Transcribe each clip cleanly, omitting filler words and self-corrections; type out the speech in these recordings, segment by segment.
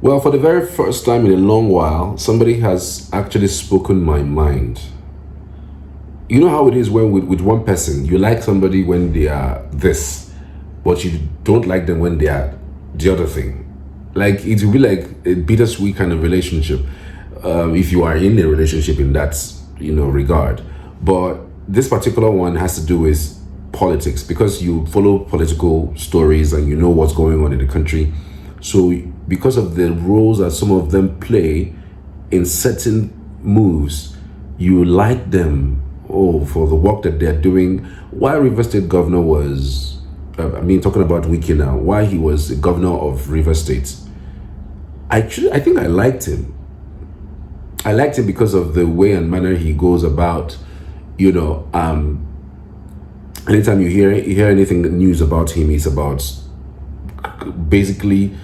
Well, for the very first time in a long while, somebody has actually spoken my mind. You know how it is when with one person, you like somebody when they are this, but you don't like them when they are the other thing. Like it will be like a bittersweet kind of relationship if you are in a relationship in that regard. But this particular one has to do with politics because you follow political stories and you know what's going on in the country. So because of the roles that some of them play in certain moves, you like them for the work that they're doing. Why River State governor was, talking about Wike now, why he was the governor of River State. I think I liked him. I liked him because of the way and manner he goes about, anytime you hear anything news about him, it's about basically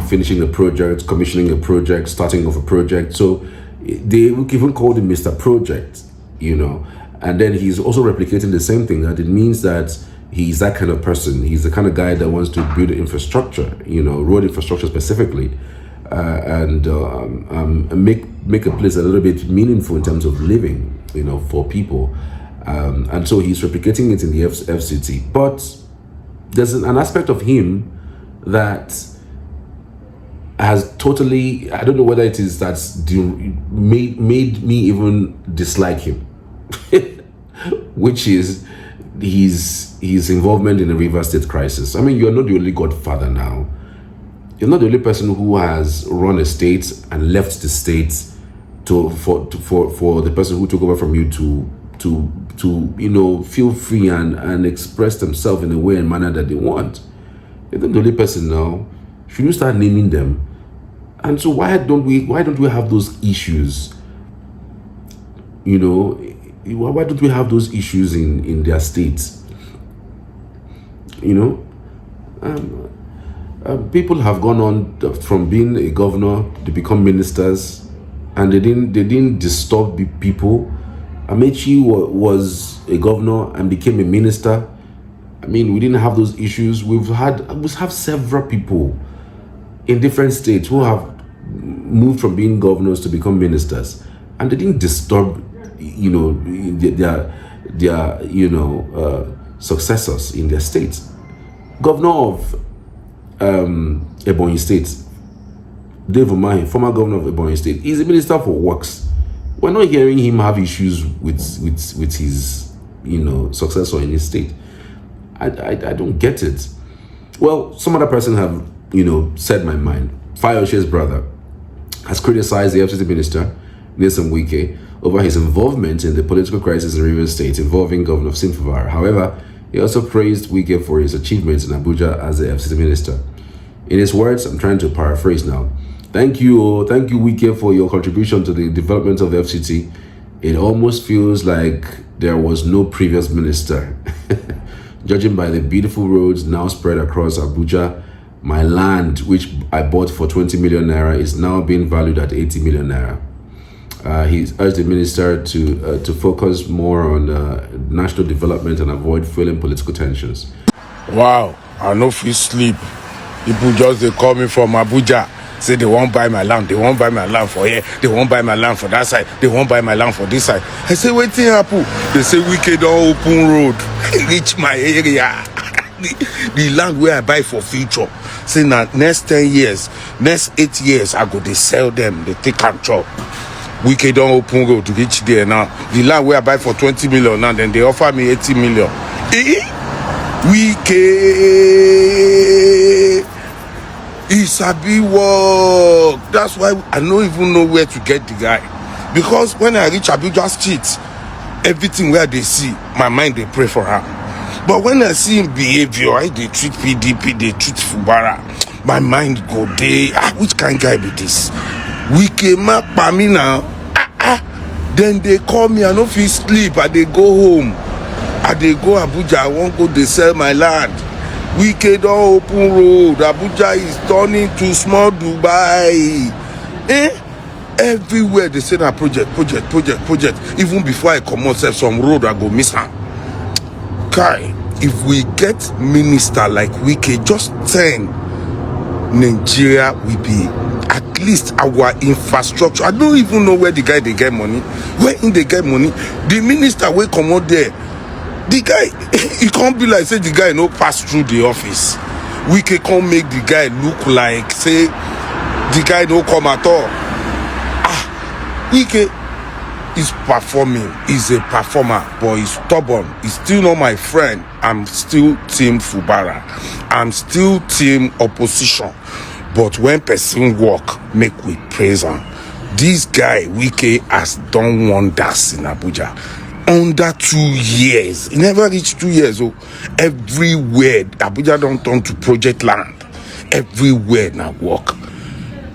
finishing a project, commissioning a project, starting off a project. So they even called him Mr. Project, and then he's also replicating the same thing. That it means that he's that kind of person. He's the kind of guy that wants to build infrastructure, road infrastructure specifically, and make a place a little bit meaningful in terms of living, for people. And so he's replicating it in the FCT. But there's an aspect of him that has totally, I don't know whether it is that's made me even dislike him, which is his involvement in the River State crisis. I mean, you're not the only godfather now. You're not the only person who has run a state and left the state for the person who took over from you to feel free and express themselves in a way and manner that they want. You're not the only person now. Should you start naming them? And so why don't we have those issues? Why don't we have those issues in their states? People have gone on from being a governor to become ministers, and they didn't disturb people. Amechi was a governor and became a minister. I mean, we didn't have those issues. We have several people in different states who have moved from being governors to become ministers, and they didn't disturb, their successors in their states. Governor of Ebonyi State, Dave Umahi, former governor of Ebonyi State, is a minister for works. We're not hearing him have issues with his successor in his state. I don't get it. Well, some other person have said my mind. Fayose's brother has criticized the FCT minister Nelson Wike over his involvement in the political crisis in Rivers State involving Governor Simfavara. However, he also praised Wike for his achievements in Abuja as the FCT minister. In his words, I'm trying to paraphrase now. Thank you, Wike, for your contribution to the development of the FCT. It almost feels like there was no previous minister. Judging by the beautiful roads now spread across Abuja, my land, which I bought for 20 million naira, is now being valued at 80 million naira. He urged the minister to focus more on national development and avoid fueling political tensions. Wow, I no fit sleep. People just they call me from Abuja, say they won't buy my land, they won't buy my land for here, they won't buy my land for that side, they won't buy my land for this side. I say, wetin happen? They say Wike don open road, reach my area. the land where I buy for future. Say now next 10 years, next 8 years, I go they sell them, they take and chop. Wike don open road to reach there now. The land where I buy for 20 million now, then they offer me 80 million. Wike is a big work. That's why I don't even know where to get the guy. Because when I reach Abuja Street, everything where they see, my mind they pray for her. But when I see him behavior, they treat PDP, they treat Fubara, my mind go there. Which kind of guy be this? Wike ma pa me now. Then they call me, I no fit sleep, and they go home. And they go Abuja, I won't go, they sell my land. Wike don open road. Abuja is turning to small Dubai. Everywhere they say that project. Even before I come out, some road I go miss am. Kai, if we get minister like Wike, just 10, Nigeria will be, at least our infrastructure. I don't even know where the guy they get money. Where in they get money? The minister will come out there. The guy, he can't be like, say the guy no pass through the office. Wike can't make the guy look like, say, the guy no come at all. Wike is performing, he's a performer, but he's stubborn. He's still not my friend. I'm still team Fubara. I'm still team opposition. But when person walk, make we praise him. This guy, Wike, has done wonders in Abuja. Under 2 years, he never reached 2 years. Oh, everywhere, Abuja don't turn to project land. Everywhere now work.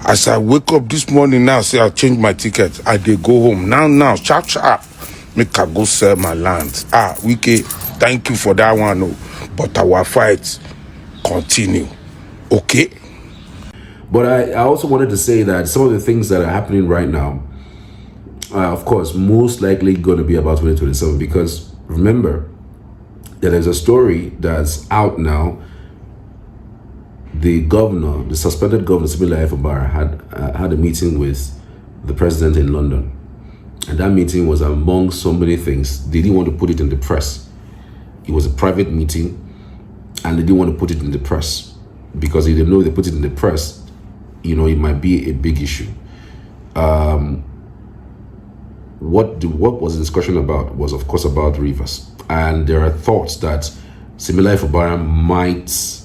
As I wake up this morning now, say I'll change my ticket. I dey go home. Now, sharp. Make I go sell my land. Wike, thank you for that one. Oh. But our fight continue. Okay? But I also wanted to say that some of the things that are happening right now, of course, most likely going to be about 2027. Because remember, that there's a story that's out now. The governor, the suspended governor, Sibylla Efubara, had a meeting with the president in London. And that meeting was among so many things. They didn't want to put it in the press. It was a private meeting, and they didn't want to put it in the press. Because if they know they put it in the press, it might be a big issue. What was the discussion about was, of course, about Rivers. And there are thoughts that Sibylla Efubara might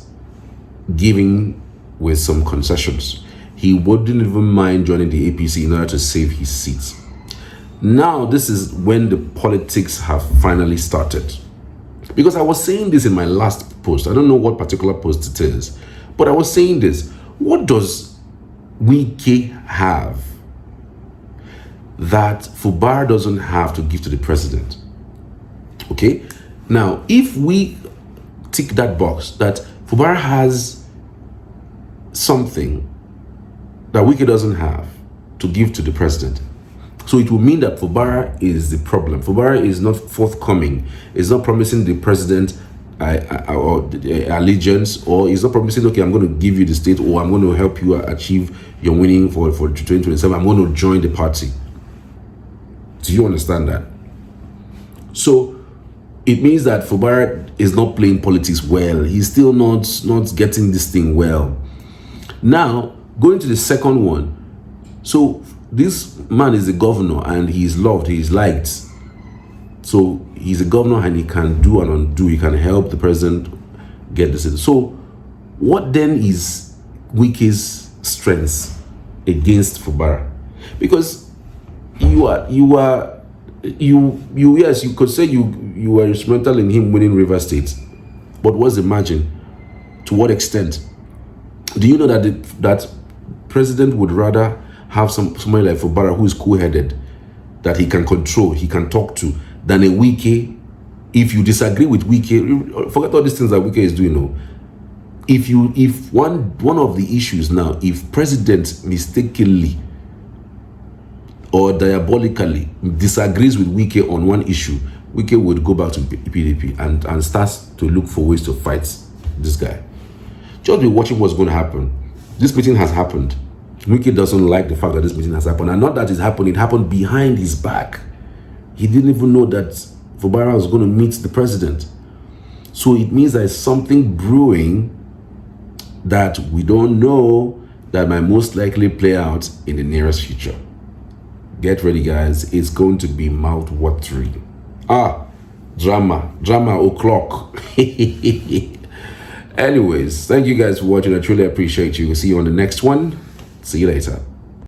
giving with some concessions. He wouldn't even mind joining the APC in order to save his seat. Now, this is when the politics have finally started. Because I was saying this in my last post. I don't know what particular post it is, but I was saying this. What does Wike have that Fubara doesn't have to give to the president? Okay? Now, if we tick that box, that Fubara has something that Wike doesn't have to give to the president. So it will mean that Fubara is the problem. Fubara is not forthcoming. Is not promising the president allegiance, or is not promising, okay, I'm going to give you the state, or I'm going to help you achieve your winning for 2027. I'm going to join the party. Do you understand that? So it means that Fubara is not playing politics well. He's still not getting this thing well. Now, going to the second one. So this man is a governor, and he's loved, he's liked. So he's a governor, and he can do and undo. He can help the president get this. So what then is Wike's strengths against Fubara? Because yes, you could say you were instrumental in him winning Rivers State. But what's the margin? To what extent? Do you know that president would rather have somebody like Fubara who is cool-headed, that he can control, he can talk to, than a Wike? If you disagree with Wike, forget all these things that Wike is doing. No, if one of the issues now, if president mistakenly or diabolically disagrees with Wike on one issue, Wike would go back to PDP and start to look for ways to fight this guy. Just be watching what's going to happen. This meeting has happened. Wike doesn't like the fact that this meeting has happened. And not that it's happened, it happened behind his back. He didn't even know that Fubara was going to meet the president. So it means there's something brewing that we don't know, that might most likely play out in the nearest future. Get ready, guys. It's going to be mouth-watering. Drama o'clock. Anyways, thank you guys for watching. I truly appreciate you. See you on the next one. See you later.